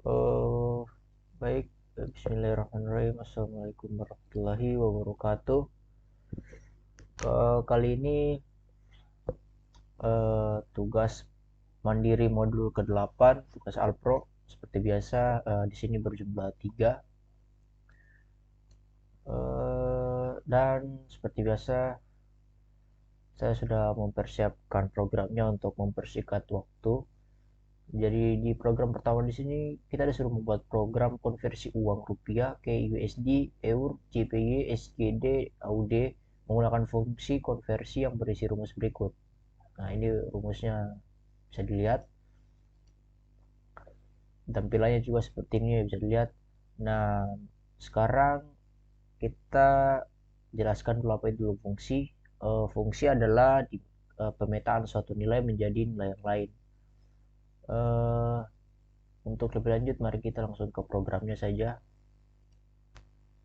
Oh, baik. Bismillahirrahmanirrahim. Assalamualaikum warahmatullahi wabarakatuh. Kali ini tugas mandiri modul ke-8, tugas Alpro. Seperti biasa, di sini berjumlah 3. Dan seperti biasa, saya sudah mempersiapkan programnya untuk mempersingkat waktu. Jadi di program pertama di sini kita disuruh membuat program konversi uang rupiah ke USD, EUR, JPY, SGD, AUD menggunakan fungsi konversi yang berisi rumus berikut. Nah, ini rumusnya bisa dilihat. Tampilannya juga seperti ini bisa dilihat. Nah, sekarang kita jelaskan dulu apa itu fungsi. Fungsi adalah pemetaan suatu nilai menjadi nilai yang lain. Uh, Untuk lebih lanjut, mari kita langsung ke programnya saja.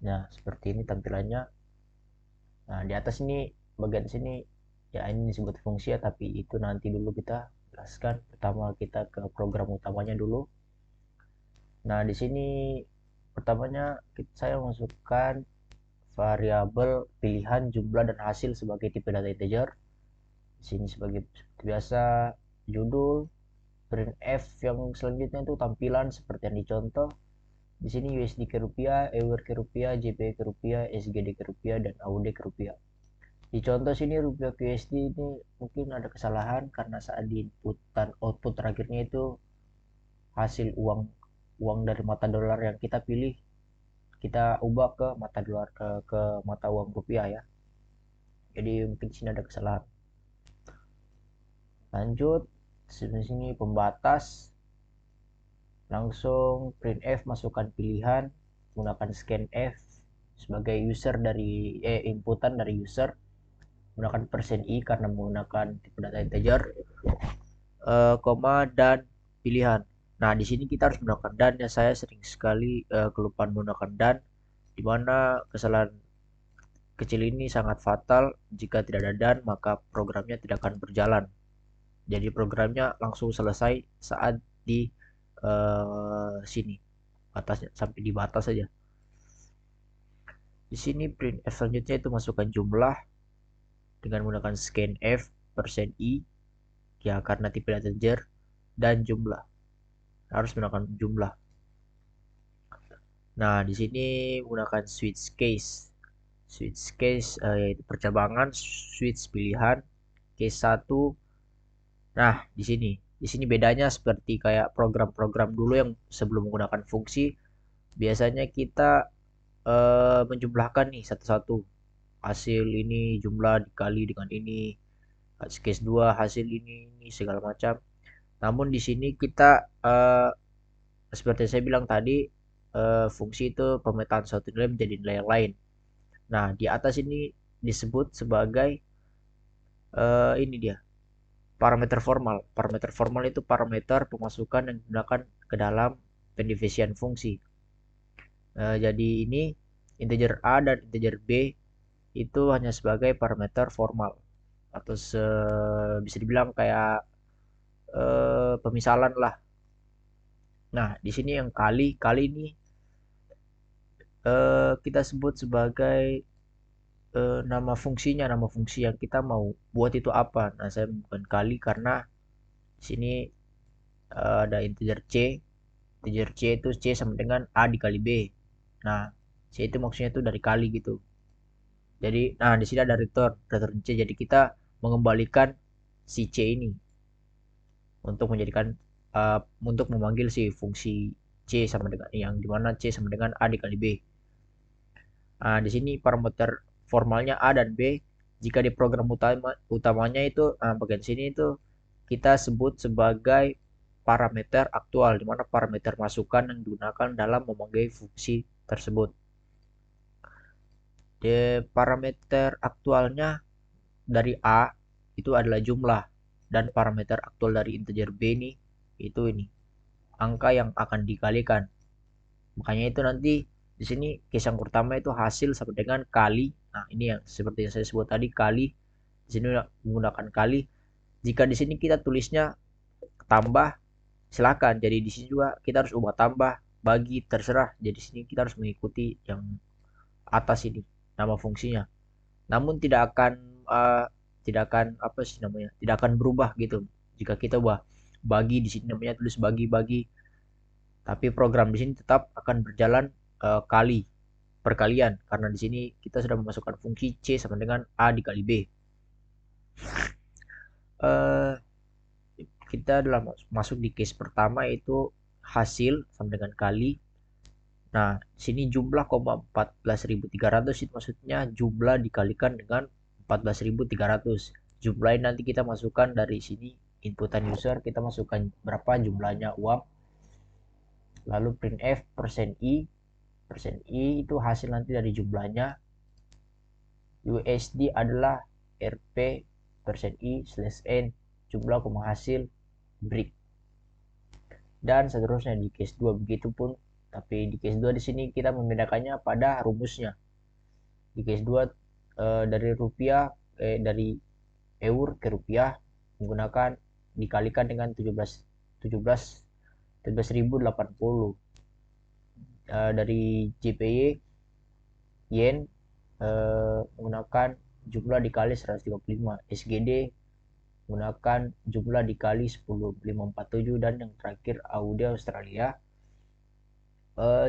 Nah, seperti ini tampilannya. Nah, di atas ini, bagian sini, ya ini disebut fungsi ya, tapi itu nanti dulu kita jelaskan. Pertama kita ke program utamanya dulu. Nah, di sini pertamanya saya masukkan variabel pilihan, jumlah, dan hasil sebagai tipe data integer. Di sini sebagai seperti biasa, judul, printf yang selanjutnya itu tampilan seperti yang dicontoh. Di sini USD ke rupiah, EUR ke rupiah, JPY ke rupiah, SGD ke rupiah, dan AUD ke rupiah. Di contoh sini rupiah ke USD ini mungkin ada kesalahan karena saat di inputan output terakhirnya itu hasil uang dari mata dolar yang kita pilih kita ubah ke mata dolar ke mata uang rupiah ya. Jadi mungkin di sini ada kesalahan. Lanjut, di sini pembatas. Langsung printf masukkan pilihan menggunakan scanf sebagai user dari inputan dari user, menggunakan %i karena menggunakan tipe data integer, koma dan pilihan. Nah, di sini kita harus menggunakan dan ya, saya sering sekali kelupaan menggunakan dan, di mana kesalahan kecil ini sangat fatal. Jika tidak ada dan, maka programnya tidak akan berjalan. Jadi programnya langsung selesai saat di sini batasnya, sampai di batas saja. Di sini printf selanjutnya itu masukkan jumlah dengan menggunakan scanf %i ya karena tipe data integer, dan jumlah harus menggunakan jumlah. Nah, di sini menggunakan switch case. Switch case yaitu percabangan, switch pilihan, case 1. Nah, di sini bedanya seperti kayak program-program dulu yang sebelum menggunakan fungsi, biasanya kita menjumlahkan nih satu-satu. Hasil ini jumlah dikali dengan ini, case 2 hasil ini segala macam. Namun di sini kita seperti saya bilang tadi, fungsi itu pemetaan suatu nilai menjadi nilai yang lain. Nah, di atas ini disebut sebagai ini dia parameter formal. Parameter formal itu parameter pemasukan yang digunakan ke dalam pendivisian fungsi. Jadi ini integer A dan integer B itu hanya sebagai parameter formal atau bisa dibilang kayak pemisalan lah. Nah, di sini yang kali ini kita sebut sebagai nama fungsinya, nama fungsi yang kita mau buat itu apa. Nah, saya bukan kali karena di sini ada integer C. Integer C itu C sama dengan A dikali B. Nah, C itu maksudnya itu dari kali gitu. Jadi, nah di sini ada return C. Jadi kita mengembalikan si C ini untuk menjadikan untuk memanggil si fungsi C sama dengan yang dimana C sama dengan A dikali B. Nah, di sini parameter formalnya A dan B. Jika di program utamanya itu bagian sini itu kita sebut sebagai parameter aktual, di mana parameter masukan yang digunakan dalam memanggil fungsi tersebut. Di parameter aktualnya dari A itu adalah jumlah, dan parameter aktual dari integer B ini angka yang akan dikalikan. Makanya itu nanti di sini case yang pertama itu hasil sama dengan kali. Nah, ini yang seperti yang saya sebut tadi kali. Di sini menggunakan kali. Jika di sini kita tulisnya tambah silakan. Jadi di sini juga kita harus ubah tambah, bagi, terserah. Jadi di sini kita harus mengikuti yang atas ini nama fungsinya. Namun tidak akan apa sih namanya? Tidak akan berubah gitu. Jika kita ubah bagi, di sini namanya tulis bagi-bagi, tapi program di sini tetap akan berjalan perkalian, karena di sini kita sudah memasukkan fungsi C sama dengan A dikali B. eh kita dalam masuk di case pertama, yaitu hasil sama dengan kali. Nah, sini jumlah 14.300 itu maksudnya jumlah dikalikan dengan 14.300. Jumlah ini nanti kita masukkan dari sini, inputan user, kita masukkan berapa jumlahnya uang. Lalu printf persen i itu hasil nanti dari jumlahnya. USD adalah rp persen i slash n jumlah hasil break, dan seterusnya di case 2 begitupun. Tapi di case 2 di sini kita membedakannya pada rumusnya. Di case 2 dari eur ke rupiah menggunakan dikalikan dengan 17.080. Dari JPY yen menggunakan jumlah dikali 135. SGD menggunakan jumlah dikali 10.547, dan yang terakhir AUD Australia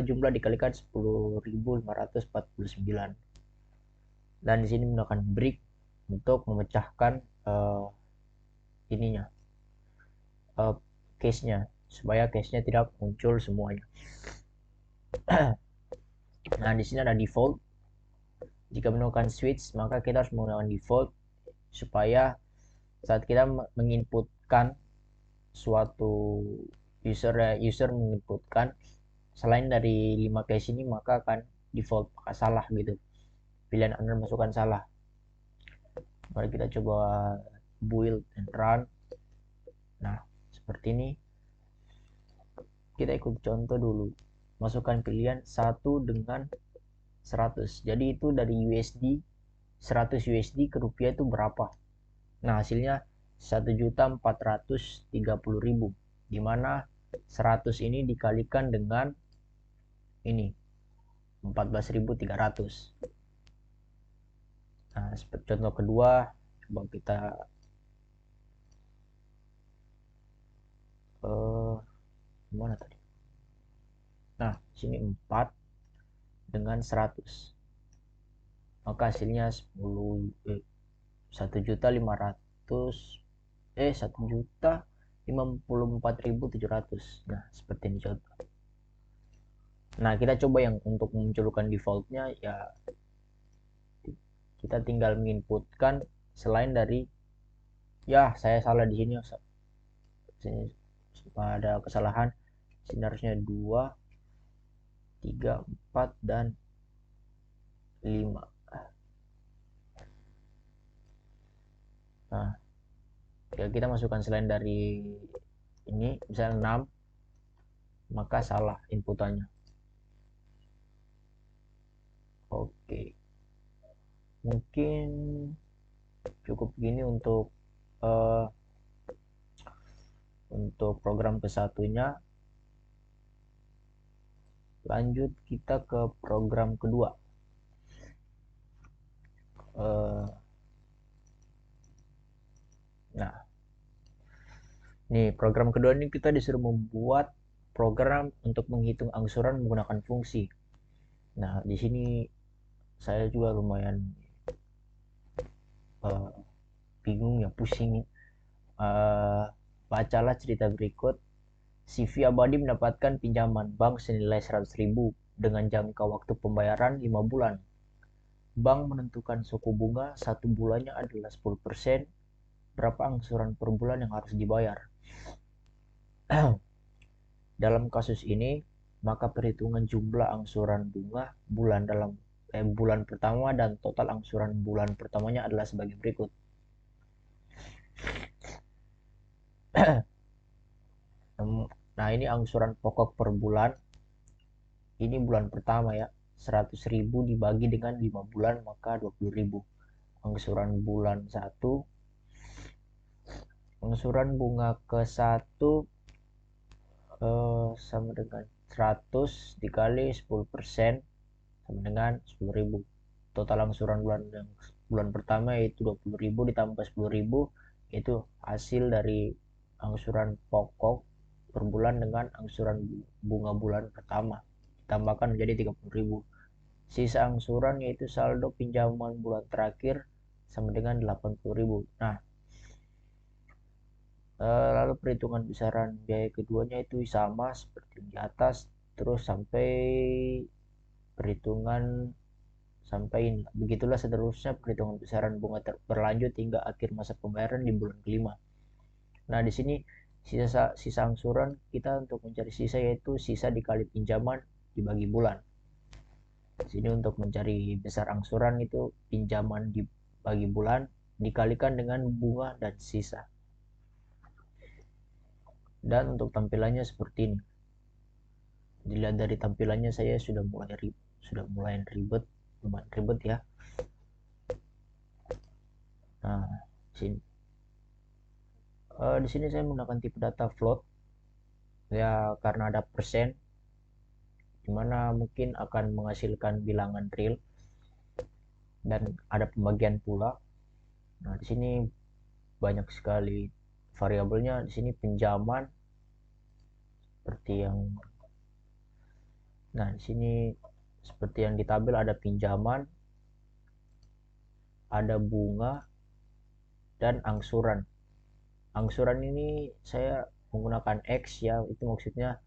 jumlah dikalikan 10.549. Dan di sini menggunakan break untuk memecahkan ininya case-nya, supaya case-nya tidak muncul semuanya. Nah, di sini ada default. Jika menemukan switch, maka kita harus menggunakan default supaya saat kita menginputkan suatu user menginputkan selain dari 5 case ini, maka akan default salah gitu. Pilihan Anda masukkan salah. Mari kita coba build and run. Nah, seperti ini. Kita ikut contoh dulu. Masukkan pilihan 1 dengan 100. Jadi itu dari USD 100 USD ke rupiah itu berapa? Nah, hasilnya 1.430.000, di mana 100 ini dikalikan dengan ini 14.300. Nah, seperti contoh kedua, coba kita mana tadi? Nah, sini 4 dengan 100. Maka hasilnya 1.54.700. Nah, seperti ini contoh. Nah, kita coba yang untuk memunculkan defaultnya, ya kita tinggal menginputkan selain dari, ya saya salah di sini ada kesalahan. Sini harusnya 2, 3, 4, dan 5. Nah, kita masukkan selain dari ini, misalnya 6, maka salah inputannya. Oke, mungkin cukup gini untuk program kesatunya. Lanjut kita ke program kedua. Nah, nih program kedua ini kita disuruh membuat program untuk menghitung angsuran menggunakan fungsi. Nah, di sini saya juga lumayan bingung ya, pusing. Bacalah cerita berikut. CV Abadi mendapatkan pinjaman bank senilai 100.000 dengan jangka waktu pembayaran 5 bulan. Bank menentukan suku bunga satu bulannya adalah 10%. Berapa angsuran per bulan yang harus dibayar? Dalam kasus ini, maka perhitungan jumlah angsuran bunga bulan pertama dan total angsuran bulan pertamanya adalah sebagai berikut. Nah, ini angsuran pokok per bulan. Ini bulan pertama ya, 100.000 dibagi dengan 5 bulan, maka 20.000. Angsuran bulan 1, angsuran bunga ke 1 sama dengan 100 dikali 10% sama dengan 10.000. Total angsuran bulan pertama yaitu 20.000 ditambah 10.000, itu hasil dari angsuran pokok per bulan dengan angsuran bunga bulan pertama ditambahkan menjadi 30.000. Sisa angsuran yaitu saldo pinjaman bulan terakhir sama dengan 80.000. Nah, lalu perhitungan besaran biaya keduanya itu sama seperti di atas, terus sampai perhitungan sampai ini. Begitulah seterusnya perhitungan besaran bunga berlanjut hingga akhir masa pembayaran di bulan kelima. Nah, di sini sisa angsuran kita untuk mencari sisa yaitu sisa dikali pinjaman dibagi bulan. Di sini untuk mencari besar angsuran itu pinjaman dibagi bulan dikalikan dengan bunga dan sisa. Dan untuk tampilannya seperti ini. Dilihat dari tampilannya saya sudah mulai ribet, lumayan ribet ya. Nah, di sini saya menggunakan tipe data float ya, karena ada persen, dimana mungkin akan menghasilkan bilangan real dan ada pembagian pula. Nah, di sini banyak sekali variabelnya. Di sini pinjaman seperti yang, nah di sini seperti yang di tabel ada pinjaman, ada bunga, dan angsuran. Angsuran ini saya menggunakan X ya, itu maksudnya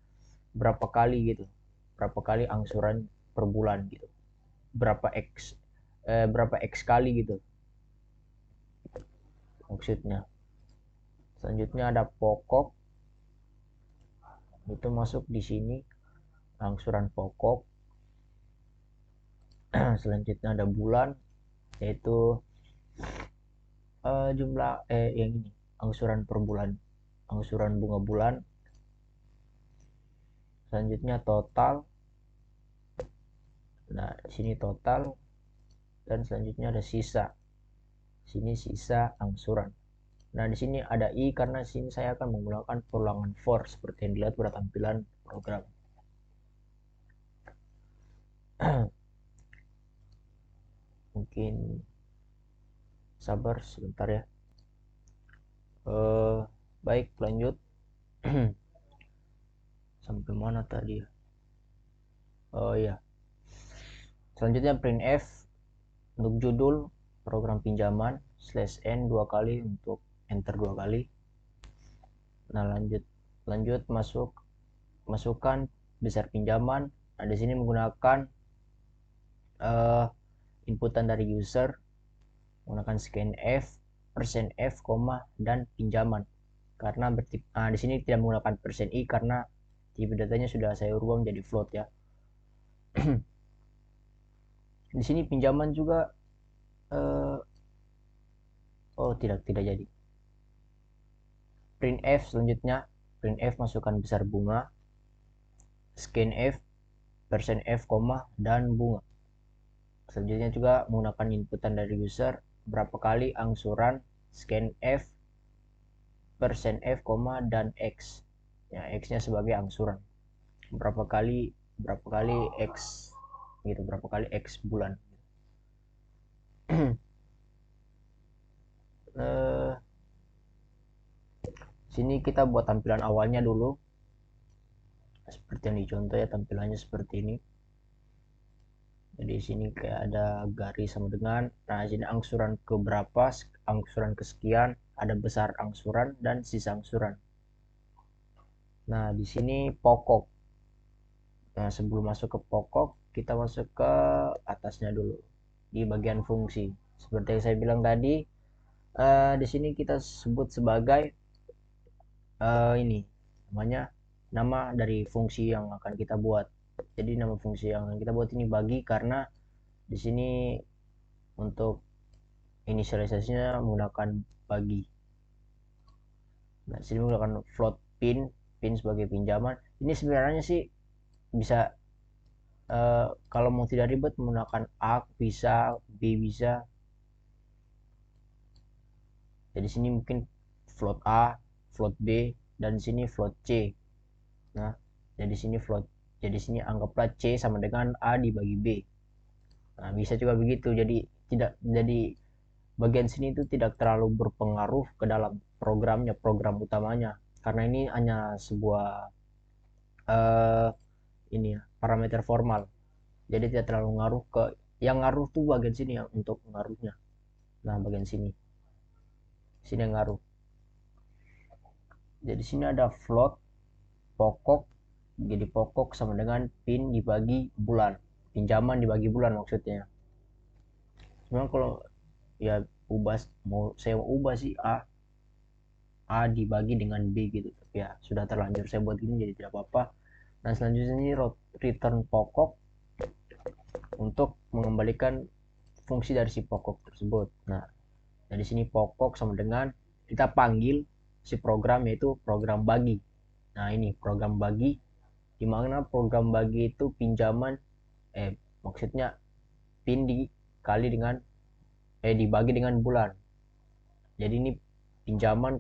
berapa kali gitu, berapa kali angsuran per bulan gitu, berapa X kali gitu maksudnya. Selanjutnya ada pokok, itu masuk di sini angsuran pokok. Selanjutnya ada bulan, yaitu jumlah yang ini angsuran per bulan, angsuran bunga bulan. Selanjutnya total, nah di sini total, dan selanjutnya ada sisa, sini sisa angsuran. Nah, di sini ada i karena sini saya akan menggunakan perulangan for seperti yang dilihat pada tampilan program. Mungkin sabar sebentar ya. Baik, lanjut. Sampai mana tadi ya? Oh ya. Selanjutnya printf untuk judul program pinjaman /n 2 kali untuk enter 2 kali. Nah, lanjut masukkan besar pinjaman. Nah, di sini menggunakan inputan dari user menggunakan scanf, %f, dan pinjaman. Karena di sini tidak menggunakan %i karena tipe datanya sudah saya ubah menjadi float ya. Di sini pinjaman juga tidak jadi. Printf selanjutnya, printf masukkan besar bunga, scanf, %f, dan bunga. Selanjutnya juga menggunakan inputan dari user berapa kali angsuran scanf, %f, dan x. Ya, x-nya sebagai angsuran. Berapa kali x gitu, berapa kali x bulan. Sini kita buat tampilan awalnya dulu. Seperti yang dicontoh ya, tampilannya seperti ini. Jadi sini kayak ada garis sama dengan, nah sini angsuran ke berapa, angsuran kesekian, ada besar angsuran dan sisa angsuran. Nah, di sini pokok. Nah, sebelum masuk ke pokok, kita masuk ke atasnya dulu di bagian fungsi. Seperti yang saya bilang tadi, di sini kita sebut sebagai ini namanya nama dari fungsi yang akan kita buat. Jadi nama fungsi yang akan kita buat ini bagi, karena di sini untuk inisialisasinya menggunakan bagi. Nah, sini menggunakan float pin sebagai pinjaman. Ini sebenarnya sih bisa kalau mau tidak ribet menggunakan A bisa, B bisa. Jadi sini mungkin float A, float B, dan sini float C. Nah, jadi sini float. Jadi sini anggaplah C sama dengan A dibagi B. Nah, bisa juga begitu. Jadi bagian sini itu tidak terlalu berpengaruh ke dalam program utamanya. Karena ini hanya sebuah eh ini ya, parameter formal. Jadi tidak terlalu ngaruh ke yang ngaruh tuh bagian sini ya untuk ngaruhnya. Nah, bagian sini. Sini yang ngaruh. Jadi sini ada float pokok, jadi pokok sama dengan pin dibagi bulan, pinjaman dibagi bulan maksudnya. Sebenarnya kalau ya saya ubah sih A dibagi dengan B gitu, tapi ya sudah terlanjur saya buat ini jadi tidak apa-apa. Nah, selanjutnya ini return pokok untuk mengembalikan fungsi dari si pokok tersebut. Nah, dari sini pokok sama dengan kita panggil si program, yaitu program bagi. Nah, ini program bagi, di mana program bagi itu pinjaman maksudnya pin dikali dengan dibagi dengan bulan. Jadi ini pinjaman,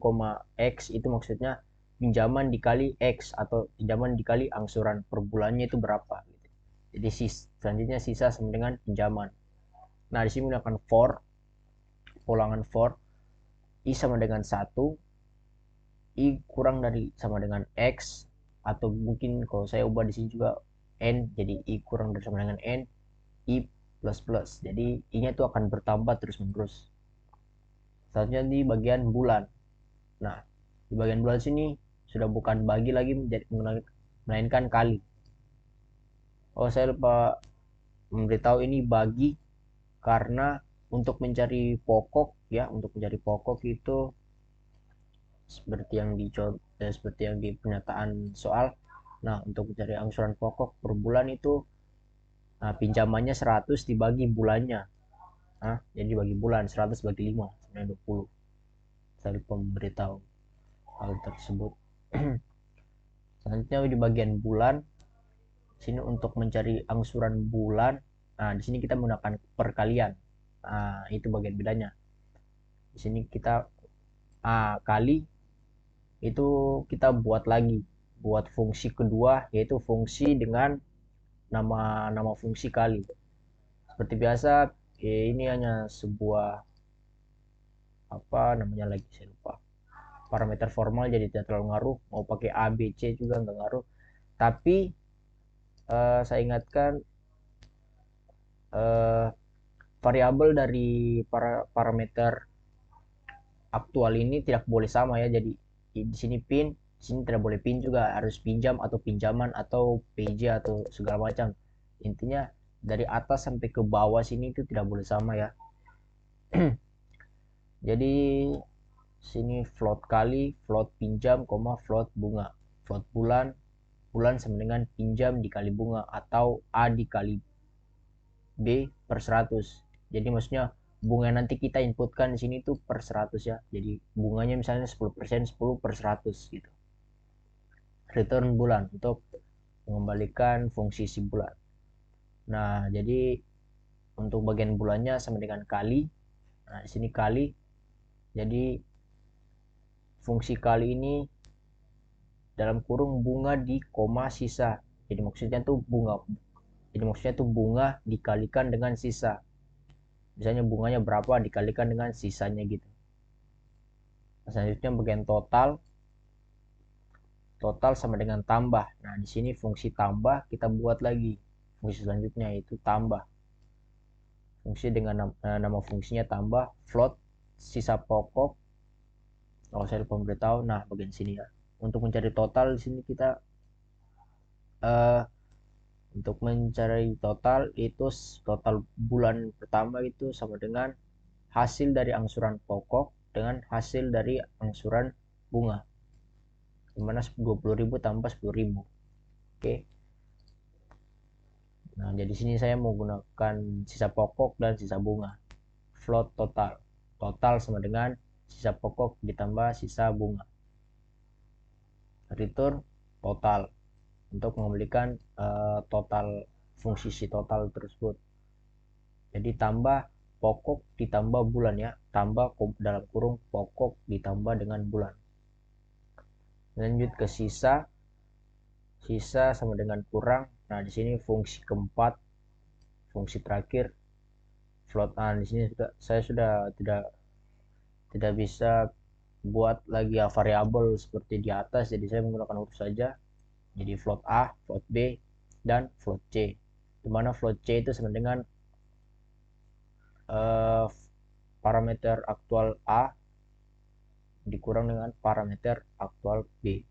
X itu maksudnya pinjaman dikali X atau pinjaman dikali angsuran per bulannya itu berapa gitu. Jadi selanjutnya sisa sama dengan pinjaman. Nah, di sini menggunakan for, ulangan for, I sama dengan 1, I kurang dari sama dengan X, atau mungkin kalau saya ubah di sini juga N, jadi I kurang dari sama dengan N, I plus plus. Jadi I-nya itu akan bertambah terus menerus. Selanjutnya di bagian bulan. Nah, di bagian bulan sini sudah bukan bagi lagi melainkan kali. Oh, saya lupa memberitahu ini bagi karena untuk mencari pokok ya, untuk mencari pokok itu seperti yang di pernyataan soal. Nah, untuk mencari angsuran pokok per bulan itu pinjamannya 100 dibagi bulannya. Nah, jadi bagi bulan 100 bagi 5 sebenarnya 20. Saya lupa memberitahu hal tersebut. Selanjutnya di bagian bulan, sini untuk mencari angsuran bulan. Nah, di sini kita menggunakan perkalian. Nah, itu bagian bedanya. Di sini kita kali itu kita buat fungsi kedua, yaitu fungsi dengan nama fungsi kali. Seperti biasa, ini hanya sebuah apa namanya lagi saya lupa. Parameter formal, jadi tidak terlalu ngaruh. Mau pakai A, B, C juga nggak ngaruh. Tapi saya ingatkan variabel dari parameter aktual ini tidak boleh sama ya. Jadi di sini pin, di sini tidak boleh pin juga, harus pinjam atau pinjaman atau PJ atau segala macam. Intinya dari atas sampai ke bawah sini itu tidak boleh sama ya. Jadi sini float kali, float pinjam, float bunga. Float bulan, bulan sama dengan pinjam dikali bunga atau A dikali B per 100. Jadi maksudnya bunga nanti kita inputkan di sini tuh per 100 ya. Jadi bunganya misalnya 10%, 10 per 100 gitu. Return bulan untuk mengembalikan fungsi si bulan. Nah, jadi untuk bagian bulannya sama dengan kali. Nah, di sini kali. Jadi fungsi kali ini dalam kurung bunga di koma sisa. Jadi maksudnya tuh bunga dikalikan dengan sisa. Misalnya bunganya berapa dikalikan dengan sisanya gitu. Selanjutnya bagian total. Total sama dengan tambah. Nah, di sini fungsi tambah kita buat lagi. Fungsi selanjutnya itu tambah. Fungsi dengan nama fungsinya tambah float sisa pokok. Kalau saya lupa memberitahu, nah bagian sini ya. Untuk mencari total di sini kita untuk mencari total itu total bulan pertama itu sama dengan hasil dari angsuran pokok dengan hasil dari angsuran bunga, dimana 20.000 tambah 10.000. Oke. Nah, jadi sini saya mau gunakan sisa pokok dan sisa bunga. Float total. Total sama dengan sisa pokok ditambah sisa bunga. Return total untuk mengembalikan total fungsi si total tersebut. Jadi tambah pokok ditambah bulan ya, tambah dalam kurung pokok ditambah dengan bulan. Lanjut ke sisa. sisa sama dengan kurang. Nah, di sini fungsi keempat, fungsi terakhir float. Nah, di sini saya sudah tidak bisa buat lagi ya variabel seperti di atas, jadi saya menggunakan huruf saja. Jadi float A, float B, dan float C. Dimana float C itu sama dengan uh, parameter aktual A dikurang dengan parameter aktual B.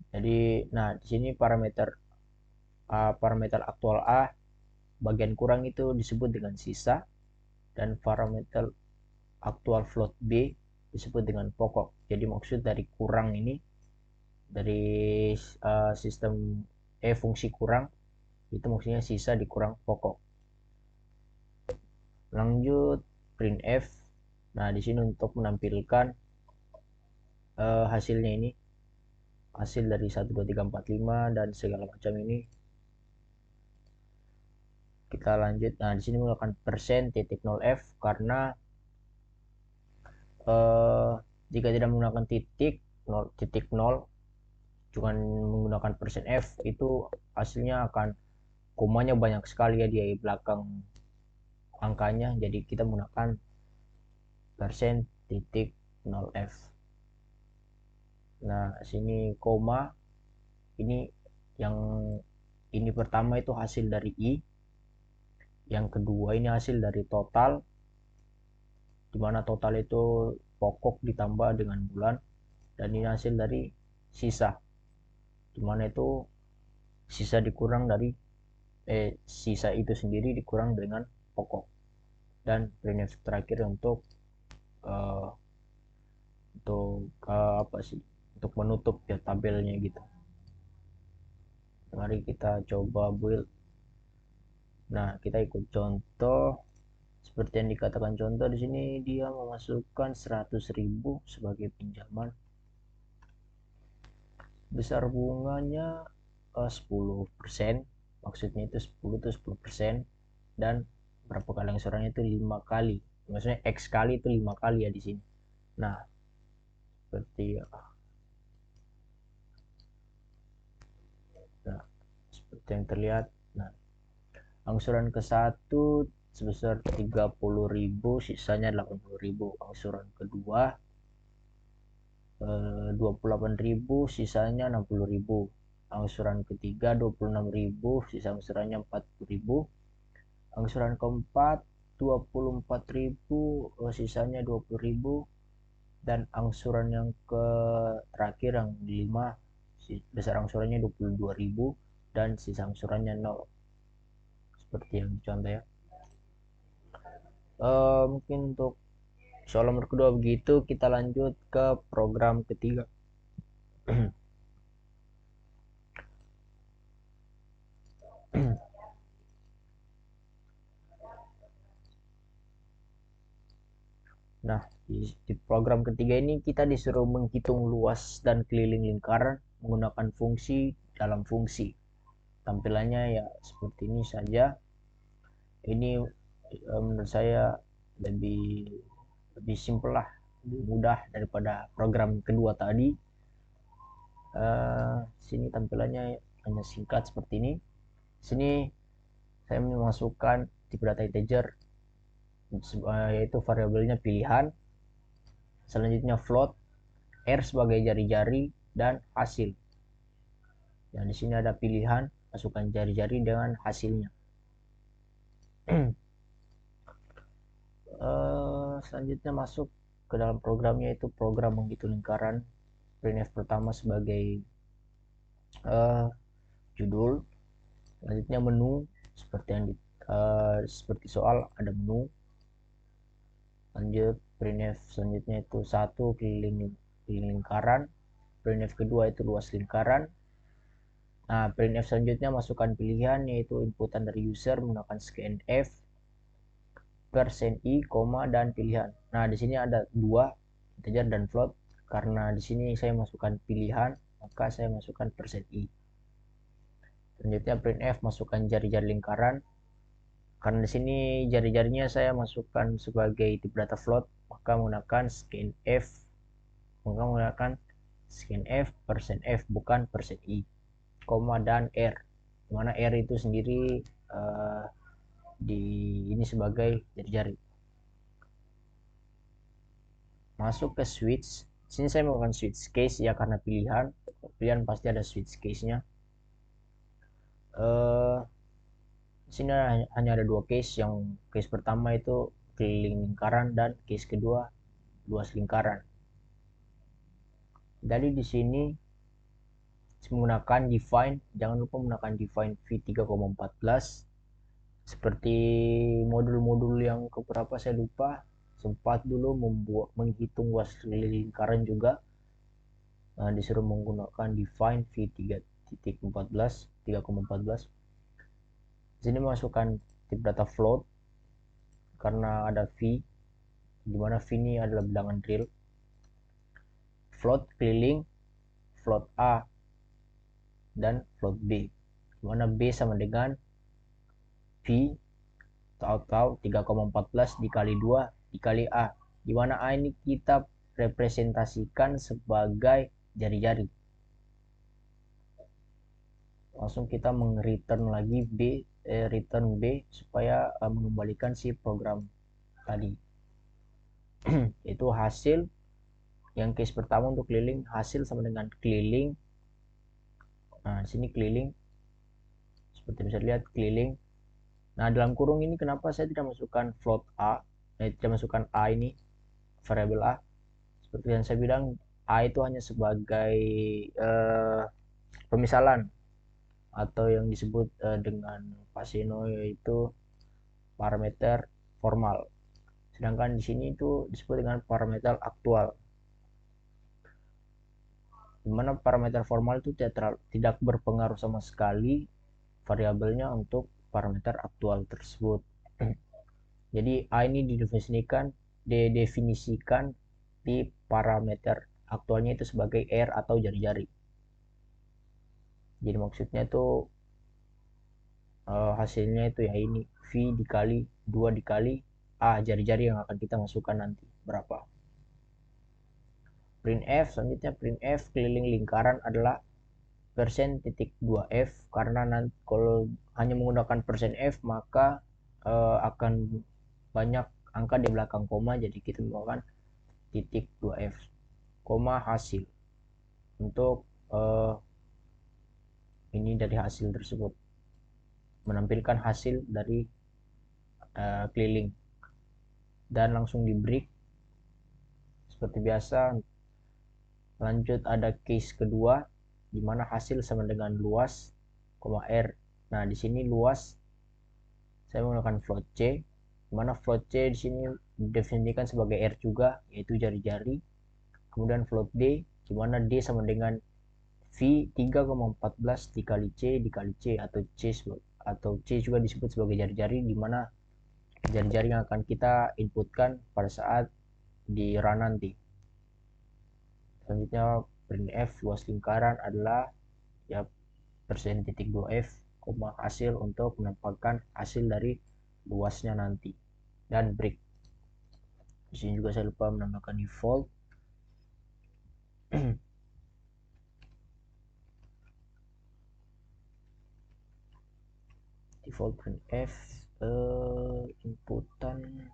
Jadi, nah di sini parameter aktual A bagian kurang itu disebut dengan sisa, dan parameter aktual float B disebut dengan pokok. Jadi maksud dari kurang ini, dari sistem fungsi kurang itu maksudnya sisa dikurang pokok. Lanjut printf. Nah, di sini untuk menampilkan hasilnya ini, hasil dari 1 2 3 4 5 dan segala macam ini. Kita lanjut. Nah, di sini menggunakan %.0f karena jika tidak menggunakan titik 0, cuma menggunakan %f, itu hasilnya akan komanya banyak sekali ya di belakang angkanya. Jadi kita menggunakan %.0f. Nah, sini koma ini, yang ini pertama itu hasil dari i, yang kedua ini hasil dari total, dimana total itu pokok ditambah dengan bulan, dan ini hasil dari sisa, dimana itu sisa dikurang dari sisa itu sendiri dikurang dengan pokok. Dan printf terakhir untuk apa sih, untuk menutup ya tabelnya gitu. Mari kita coba build. Nah, kita ikut contoh. Seperti yang dikatakan contoh di sini, dia memasukkan 100.000 sebagai pinjaman. Besar bunganya 10%. Maksudnya itu 10 itu 10%, dan berapa kali angsurannya itu 5 kali. Maksudnya X kali itu 5 kali ya di sini. Nah, seperti yang terlihat. Nah, angsuran ke satu sebesar 30.000, sisanya 80.000. Angsuran kedua 28.000, sisanya 60.000. Angsuran ketiga 26.000, sisa angsurannya 40.000. Angsuran keempat 24.000, sisanya 20.000. Dan angsuran yang ke terakhir yang 5, besar angsurannya 22.000 dan sisa angsurannya 0. Seperti yang dicontoh ya. Mungkin untuk soal nomor kedua begitu. Kita lanjut ke program ketiga. Nah, di program ketiga ini kita disuruh menghitung luas dan keliling lingkaran menggunakan fungsi dalam fungsi. Tampilannya ya seperti ini saja. Ini menurut saya lebih simpel lah, lebih mudah daripada program kedua tadi. Sini tampilannya hanya singkat seperti ini. Sini saya memasukkan tipe data integer, yaitu variabelnya pilihan, selanjutnya float, R sebagai jari-jari, dan hasil. Dan di sini ada pilihan, masukkan jari-jari dengan hasilnya. Selanjutnya masuk ke dalam programnya, itu program menghitung lingkaran. Printf pertama sebagai judul, selanjutnya menu seperti yang seperti soal ada menu. Lanjut printf selanjutnya itu 1 keliling lingkaran, printf kedua itu luas lingkaran. Nah, printf selanjutnya masukkan pilihan, yaitu inputan dari user menggunakan scanf, %i, dan pilihan. Nah, di sini ada dua, integer dan float. Karena di sini saya masukkan pilihan, maka saya masukkan %i. Selanjutnya printf masukkan jari-jari lingkaran. Karena di sini jari-jarinya saya masukkan sebagai tipe data float, maka menggunakan scanf, maka menggunakan scanf %f bukan %i, koma dan r, dimana r itu sendiri di ini sebagai jari-jari. Masuk ke switch. Sini saya menggunakan switch case ya, karena pilihan pasti ada switch case-nya. Sini hanya ada dua case. Yang case pertama itu keliling lingkaran dan case kedua luas lingkaran. Jadi di sini menggunakan define, jangan lupa menggunakan define v3,14 seperti modul-modul yang keberapa saya lupa. Sempat dulu menghitung luas lingkaran juga. Nah, disuruh menggunakan define v3,14. Di sini masukkan tip data float karena ada v, dimana v ini adalah bilangan real. Float keliling, float a dan float b, dimana b sama dengan v atau 3,14 dikali 2 dikali a, dimana a ini kita representasikan sebagai jari-jari. Langsung kita return lagi return b supaya mengembalikan si program tadi. Itu hasil yang case pertama untuk keliling, hasil sama dengan keliling. Nah, di sini keliling seperti bisa lihat keliling. Nah, dalam kurung ini kenapa saya tidak masukkan float a, tidak masukkan a ini, variabel a. Seperti yang saya bilang, a itu hanya sebagai pemisalan atau yang disebut dengan Pak Seno yaitu parameter formal. Sedangkan di sini itu disebut dengan parameter aktual. Dimana parameter formal itu tidak berpengaruh sama sekali variabelnya untuk parameter aktual tersebut. Jadi a ini didefinisikan di parameter aktualnya itu sebagai r atau jari-jari. Jadi maksudnya itu hasilnya itu ya ini v dikali 2 dikali a, jari-jari yang akan kita masukkan nanti berapa. Printf, selanjutnya printf keliling lingkaran adalah %.2f, karena nanti kalau hanya menggunakan %f maka akan banyak angka di belakang koma, jadi kita menggunakan .2f, koma hasil untuk ini dari hasil tersebut, menampilkan hasil dari keliling, dan langsung di break seperti biasa. Lanjut ada case kedua di mana hasil sama dengan luas, r. Nah, di sini luas saya menggunakan float c, di mana float c di sini didefinisikan sebagai r juga, yaitu jari-jari. Kemudian float d, di mana d sama dengan v 3,14 dikali c dikali c, atau c juga disebut sebagai jari-jari, di mana jari-jari yang akan kita inputkan pada saat di run nanti. Selanjutnya printf luas lingkaran adalah ya %.2f, hasil untuk menampilkan hasil dari luasnya nanti, dan break. Di sini juga saya lupa menambahkan default. Default printf inputan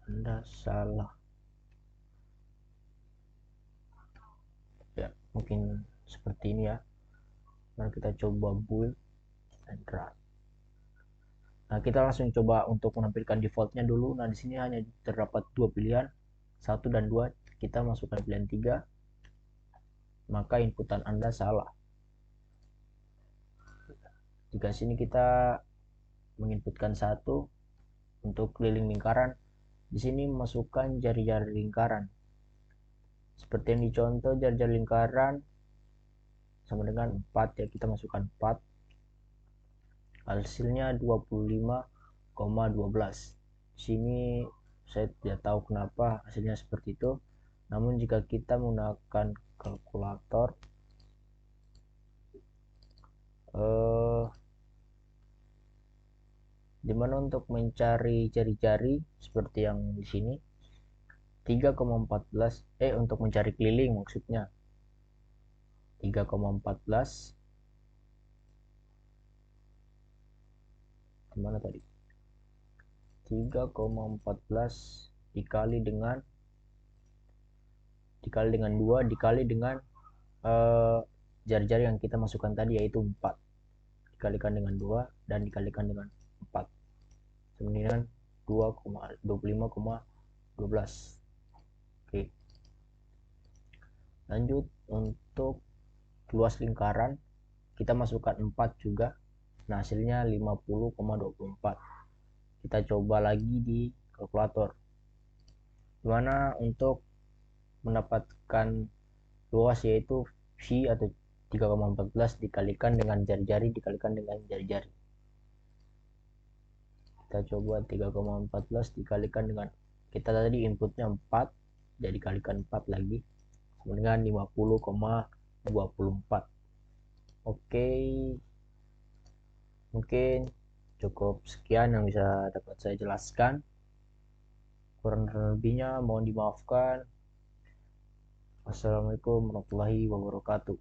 Anda salah ya, mungkin seperti ini ya. Mari kita coba build and run. Nah, kita langsung coba untuk menampilkan defaultnya dulu. Nah, di sini hanya terdapat dua pilihan, 1 dan 2. Kita masukkan pilihan 3, maka inputan Anda salah. Jika sini kita menginputkan 1 untuk keliling lingkaran, di sini masukkan jari-jari lingkaran. Seperti yang dicontoh, jari-jari lingkaran sama dengan 4 ya, kita masukkan 4. Hasilnya 25,12. Sini saya tidak tahu kenapa hasilnya seperti itu. Namun jika kita menggunakan kalkulator dimana untuk mencari jari-jari seperti yang di sini, 3,14 untuk mencari keliling maksudnya 3,14 gimana tadi 3,14 dikali dengan 2 dikali dengan jari-jari yang kita masukkan tadi yaitu 4 dikalikan dengan 2 dan dikalikan dengan 4 sama dengan 2,25,12. Oke, lanjut untuk luas lingkaran kita masukkan 4 juga, nah hasilnya 50,24. Kita coba lagi di kalkulator dimana untuk mendapatkan luas yaitu V atau 3,14 dikalikan dengan jari-jari dikalikan dengan jari-jari. Kita coba 3,14 dikalikan dengan, kita tadi inputnya 4 jadi kalikan 4 lagi sama dengan 50,24. Oke, mungkin cukup sekian yang bisa dapat saya jelaskan, kurang lebihnya mohon dimaafkan. Wassalamualaikum warahmatullahi wabarakatuh.